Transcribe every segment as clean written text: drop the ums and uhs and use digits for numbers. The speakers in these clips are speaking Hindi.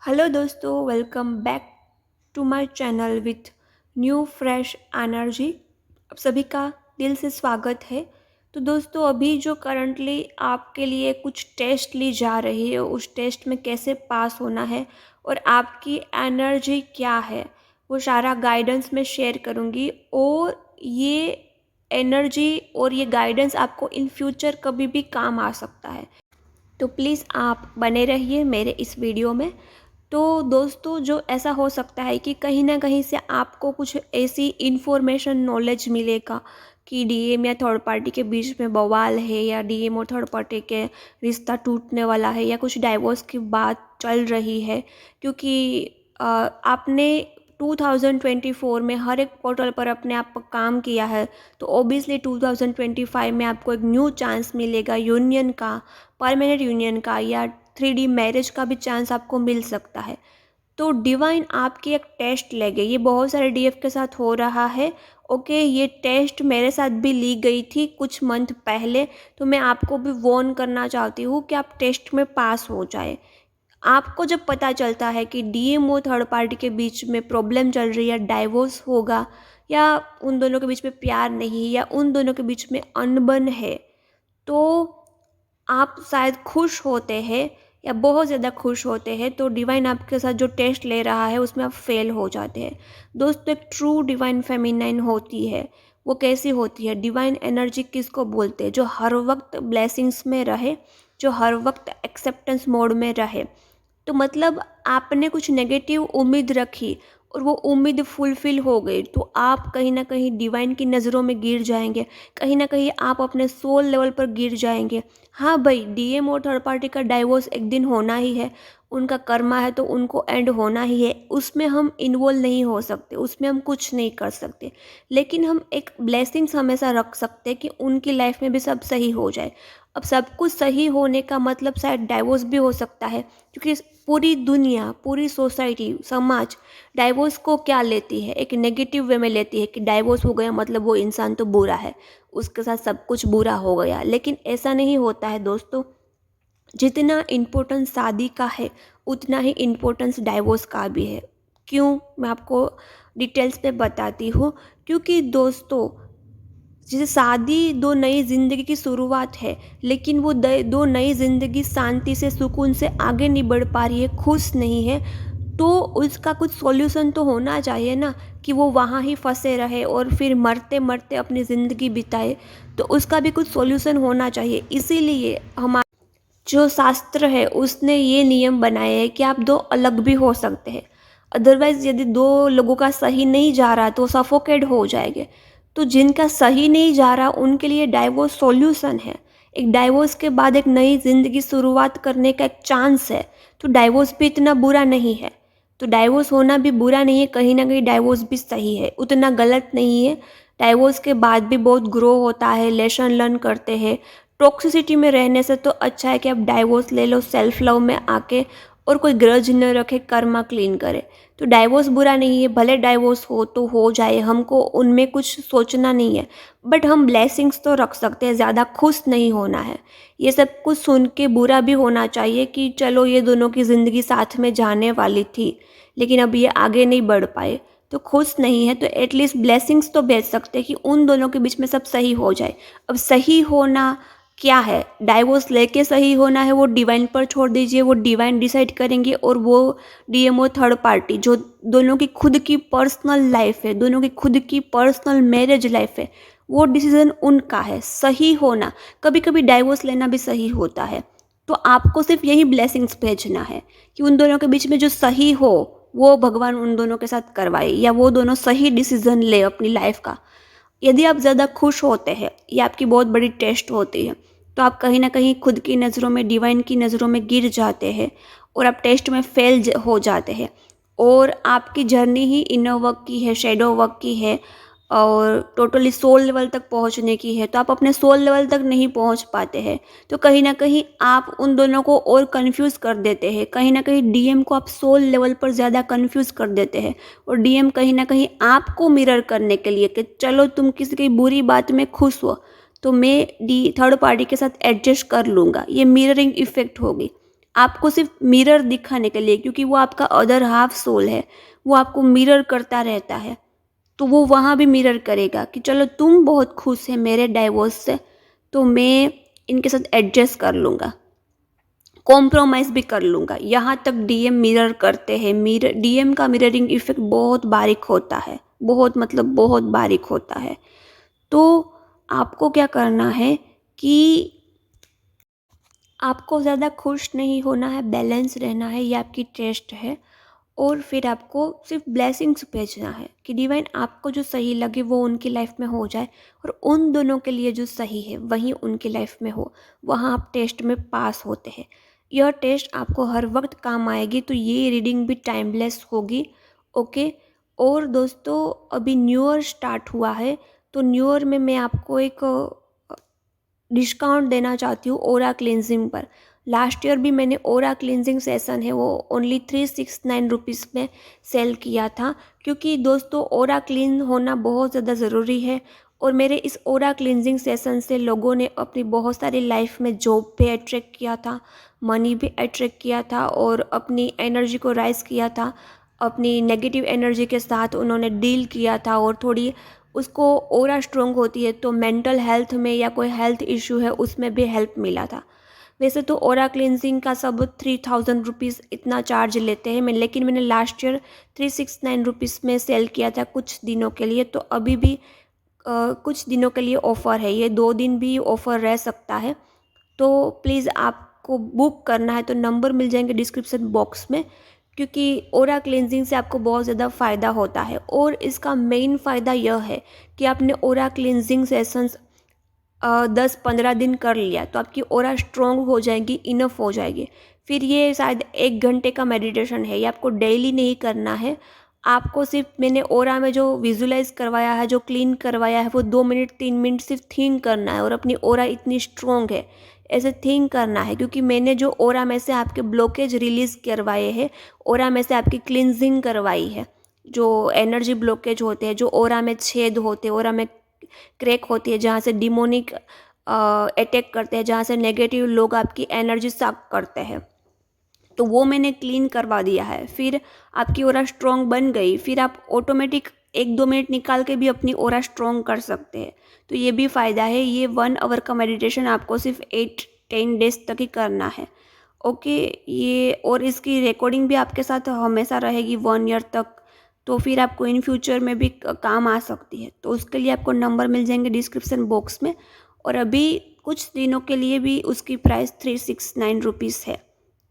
हेलो दोस्तों, welcome back to my channel with new fresh energy. आप सभी का दिल से स्वागत है। तो दोस्तों, अभी जो करंटली आपके लिए कुछ टेस्ट ली जा रही है, उस टेस्ट में कैसे पास होना है और आपकी एनर्जी क्या है, वो सारा गाइडेंस मैं शेयर करूँगी। और ये एनर्जी और ये गाइडेंस आपको इन फ्यूचर कभी भी काम आ सकता है। तो प्लीज़ आप बने रहिए मेरे इस वीडियो में। तो दोस्तों, जो ऐसा हो सकता है कि कहीं ना कहीं से आपको कुछ ऐसी इन्फॉर्मेशन नॉलेज मिलेगा कि डीएम या थर्ड पार्टी के बीच में बवाल है, या डीएम और थर्ड पार्टी के रिश्ता टूटने वाला है, या कुछ डाइवोर्स की बात चल रही है। क्योंकि आपने 2024 में हर एक पोर्टल पर अपने आप पर काम किया है, तो ओबियसली 2025 में आपको एक न्यू चांस मिलेगा यूनियन का, परमानेंट यूनियन का, या 3D मैरिज का भी चांस आपको मिल सकता है। तो डिवाइन आपकी एक टेस्ट ले गई। ये बहुत सारे डीएफ के साथ हो रहा है। ओके, ये टेस्ट मेरे साथ भी ली गई थी कुछ मंथ पहले। तो मैं आपको भी वार्न करना चाहती हूँ कि आप टेस्ट में पास हो जाए। आपको जब पता चलता है कि डीएम और थर्ड पार्टी के बीच में प्रॉब्लम चल रही है, डाइवोर्स होगा, या उन दोनों के बीच में प्यार नहीं, या उन दोनों के बीच में अनबन है, तो आप शायद खुश होते हैं या बहुत ज़्यादा खुश होते हैं। तो डिवाइन आपके साथ जो टेस्ट ले रहा है उसमें आप फेल हो जाते हैं। दोस्तों, एक ट्रू डिवाइन फेमिनाइन होती है। वो कैसी होती है? डिवाइन एनर्जी किसको बोलते हैं? जो हर वक्त ब्लेसिंग्स में रहे, जो हर वक्त एक्सेप्टेंस मोड में रहे। तो मतलब आपने कुछ नेगेटिव उम्मीद रखी और वो उम्मीद फुलफिल हो गई, तो आप कहीं ना कहीं डिवाइन की नज़रों में गिर जाएंगे। कहीं ना कहीं आप अपने सोल लेवल पर गिर जाएंगे। हाँ भाई, डीएम और थर्ड पार्टी का डाइवोर्स एक दिन होना ही है। उनका कर्मा है तो उनको एंड होना ही है। उसमें हम इन्वॉल्व नहीं हो सकते, उसमें हम कुछ नहीं कर सकते। लेकिन हम एक ब्लेसिंग्स हमेशा रख सकते हैं कि उनकी लाइफ में भी सब सही हो जाए। अब सब कुछ सही होने का मतलब शायद डाइवोर्स भी हो सकता है, क्योंकि पूरी दुनिया, पूरी सोसाइटी, समाज डाइवोर्स को क्या लेती है? एक नेगेटिव वे में लेती है कि डाइवोर्स हो गया मतलब वो इंसान तो बुरा है, उसके साथ सब कुछ बुरा हो गया। लेकिन ऐसा नहीं होता है दोस्तों। जितना इम्पोर्टेंस शादी का है, उतना ही इम्पोर्टेंस डाइवोर्स का भी है। क्यों? मैं आपको डिटेल्स में बताती हूँ। क्योंकि दोस्तों, जैसे शादी दो नई ज़िंदगी की शुरुआत है, लेकिन वो दो नई ज़िंदगी शांति से, सुकून से आगे नहीं बढ़ पा रही है, खुश नहीं है, तो उसका कुछ सॉल्यूशन तो होना चाहिए ना, कि वो वहाँ ही फंसे रहे और फिर मरते मरते अपनी ज़िंदगी बिताए। तो उसका भी कुछ सॉल्यूशन होना चाहिए। इसीलिए हमारा जो शास्त्र है उसने ये नियम बनाए हैं कि आप दो अलग भी हो सकते हैं। अदरवाइज यदि दो लोगों का सही नहीं जा रहा तो सफोकेट हो जाएंगे। तो जिनका सही नहीं जा रहा उनके लिए डाइवोर्स सॉल्यूशन है। एक डाइवोर्स के बाद एक नई जिंदगी शुरुआत करने का एक चांस है। तो डाइवोर्स भी इतना बुरा नहीं है। तो डाइवोर्स होना भी बुरा नहीं है, कहीं ना कहीं डाइवोर्स भी सही है, उतना गलत नहीं है। डाइवोर्स के बाद भी बहुत ग्रो होता है, लेसन लर्न करते हैं। टॉक्सिसिटी में रहने से तो अच्छा है कि आप डाइवोर्स ले लो, सेल्फ लव में आके, और कोई ग्रज न रखे, कर्मा क्लीन करे। तो डाइवोर्स बुरा नहीं है, भले डाइवोर्स हो तो हो जाए, हमको उनमें कुछ सोचना नहीं है। बट हम ब्लेसिंग्स तो रख सकते हैं, ज़्यादा खुश नहीं होना है। ये सब कुछ सुन के बुरा भी होना चाहिए कि चलो ये दोनों की ज़िंदगी साथ में जाने वाली थी, लेकिन अब ये आगे नहीं बढ़ पाए, तो खुश नहीं है। तो एटलीस्ट ब्लेसिंग्स तो भेज सकते हैं कि उन दोनों के बीच में सब सही हो जाए। अब सही होना क्या है? डाइवोर्स लेके सही होना है, वो डिवाइन पर छोड़ दीजिए, वो डिवाइन डिसाइड करेंगे। और वो डीएमओ थर्ड पार्टी, जो दोनों की खुद की पर्सनल लाइफ है, दोनों की खुद की पर्सनल मैरिज लाइफ है, वो डिसीजन उनका है। सही होना, कभी कभी डाइवोर्स लेना भी सही होता है। तो आपको सिर्फ यही ब्लेसिंग्स भेजना है कि उन दोनों के बीच में जो सही हो वो भगवान उन दोनों के साथ करवाए, या वो दोनों सही डिसीजन ले अपनी लाइफ का। यदि आप ज़्यादा खुश होते हैं, ये आपकी बहुत बड़ी टेस्ट होती है, तो आप कहीं ना कहीं खुद की नज़रों में, डिवाइन की नज़रों में गिर जाते हैं और आप टेस्ट में फेल हो जाते हैं। और आपकी जर्नी ही इनर वर्क की है, शेडो वर्क की है, और टोटली सोल लेवल तक पहुंचने की है। तो आप अपने सोल लेवल तक नहीं पहुंच पाते हैं, तो कहीं ना कहीं आप उन दोनों को और कंफ्यूज कर देते हैं। कहीं ना कहीं डीएम को आप सोल लेवल पर ज़्यादा कंफ्यूज कर देते हैं, और डीएम कहीं ना कहीं आपको मिरर करने के लिए कि चलो तुम किसी की बुरी बात में खुश हो तो मैं डी थर्ड पार्टी के साथ एडजस्ट कर लूँगा, ये मिररिंग इफेक्ट होगी। आपको सिर्फ मिरर दिखाने के लिए, क्योंकि वो आपका अदर हाफ सोल है, वो आपको मिरर करता रहता है। तो वो वहाँ भी मिरर करेगा कि चलो तुम बहुत खुश है मेरे डाइवोर्स से, तो मैं इनके साथ एडजस्ट कर लूँगा, कॉम्प्रोमाइज़ भी कर लूँगा। यहाँ तक डीएम मिरर करते हैं। डीएम का मिररिंग इफेक्ट बहुत बारीक होता है, बहुत मतलब बहुत बारीक होता है। तो आपको क्या करना है कि आपको ज़्यादा खुश नहीं होना है, बैलेंस रहना है, ये आपकी टेस्ट है। और फिर आपको सिर्फ ब्लेसिंग्स भेजना है कि डिवाइन आपको जो सही लगे वो उनकी लाइफ में हो जाए, और उन दोनों के लिए जो सही है वही उनकी लाइफ में हो। वहाँ आप टेस्ट में पास होते हैं। यह टेस्ट आपको हर वक्त काम आएगी, तो ये रीडिंग भी टाइमलेस होगी। ओके। और दोस्तों, अभी न्यू ईयर स्टार्ट हुआ है, तो न्यू ईयर में मैं आपको एक डिस्काउंट देना चाहती हूँ ओरा क्लिनजिंग पर। लास्ट ईयर भी मैंने ओरा क्लिनजिंग सेशन है वो ओनली 369 रुपीज़ में सेल किया था, क्योंकि दोस्तों ओरा क्लीन होना बहुत ज़्यादा ज़रूरी है। और मेरे इस ओरा क्लिनजिंग सेशन से लोगों ने अपनी बहुत सारी लाइफ में जॉब पे अट्रैक्ट किया था, मनी भी अट्रैक्ट किया था, और अपनी एनर्जी को राइज किया था। अपनी नेगेटिव एनर्जी के साथ उन्होंने डील किया था, और थोड़ी उसको ओरा स्ट्रॉन्ग होती है तो मेंटल हेल्थ में या कोई हेल्थ इशू है उसमें भी हेल्प मिला था। वैसे तो ओरा क्लिनजिंग का सब 3000 रुपीज़ इतना चार्ज लेते हैं, लेकिन मैंने लास्ट ईयर 369 रुपीज़ में सेल किया था कुछ दिनों के लिए। तो अभी भी कुछ दिनों के लिए ऑफ़र है, ये 2 दिन भी ऑफ़र रह सकता है। तो प्लीज़ आपको बुक करना है तो नंबर मिल जाएंगे डिस्क्रिप्शन बॉक्स में, क्योंकि ओरा क्लिनजिंग से आपको बहुत ज़्यादा फ़ायदा होता है। और इसका मेन फ़ायदा यह है कि आपने ओरा क्लिनजिंग सेशंस 10-15 दिन कर लिया तो आपकी ओरा स्ट्रॉन्ग हो जाएगी, इनफ हो जाएगी। फिर ये शायद 1 घंटे का मेडिटेशन है, ये आपको डेली नहीं करना है। आपको सिर्फ मैंने ओरा में जो विजुलाइज करवाया है, जो क्लीन करवाया है, वो 2 मिनट 3 मिनट सिर्फ थिंक करना है, और अपनी ओरा इतनी स्ट्रॉन्ग है ऐसे थिंक करना है। क्योंकि मैंने जो ओरा में से आपके ब्लॉकेज रिलीज़ करवाए हैं, ओरा में से आपकी क्लिनजिंग करवाई है, जो एनर्जी ब्लॉकेज होते हैं, जो ओरा में छेद होते हैं, ओरा में क्रैक होती है, जहाँ से डिमोनिक अटैक करते हैं, जहाँ से नेगेटिव लोग आपकी एनर्जी सक करते हैं, तो वो मैंने क्लीन करवा दिया है। फिर आपकी ओरा स्ट्रॉन्ग बन गई, फिर आप ऑटोमेटिक 1-2 मिनट निकाल के भी अपनी ओरा स्ट्रॉन्ग कर सकते हैं। तो ये भी फ़ायदा है। ये 1 आवर का मेडिटेशन आपको सिर्फ 8-10 डेज तक ही करना है। ओके। ये और इसकी रिकॉर्डिंग भी आपके साथ हमेशा रहेगी 1 ईयर तक, तो फिर आपको इन फ्यूचर में भी काम आ सकती है। तो उसके लिए आपको नंबर मिल जाएंगे डिस्क्रिप्शन बॉक्स में। और अभी कुछ दिनों के लिए भी उसकी प्राइस 369 रुपीज़ है।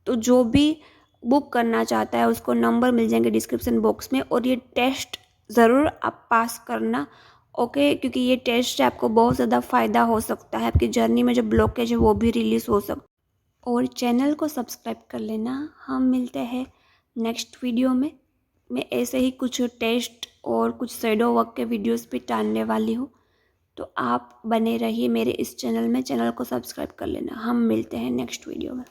तो जो भी बुक करना चाहता है उसको नंबर मिल जाएंगे डिस्क्रिप्शन बॉक्स में। और ये टेस्ट ज़रूर आप पास करना। ओके। क्योंकि ये टेस्ट से आपको बहुत ज़्यादा फ़ायदा हो सकता है, आपकी जर्नी में जो ब्लॉकेज है वो भी रिलीज़ हो सकता है। और चैनल को सब्सक्राइब कर लेना। हम मिलते हैं नेक्स्ट वीडियो में। मैं ऐसे ही कुछ टेस्ट और कुछ शैडो वर्क के वीडियोस भी डालने वाली हूँ, तो आप बने रहिए मेरे इस चैनल में। चैनल को सब्सक्राइब कर लेना। हम मिलते हैं नेक्स्ट वीडियो में।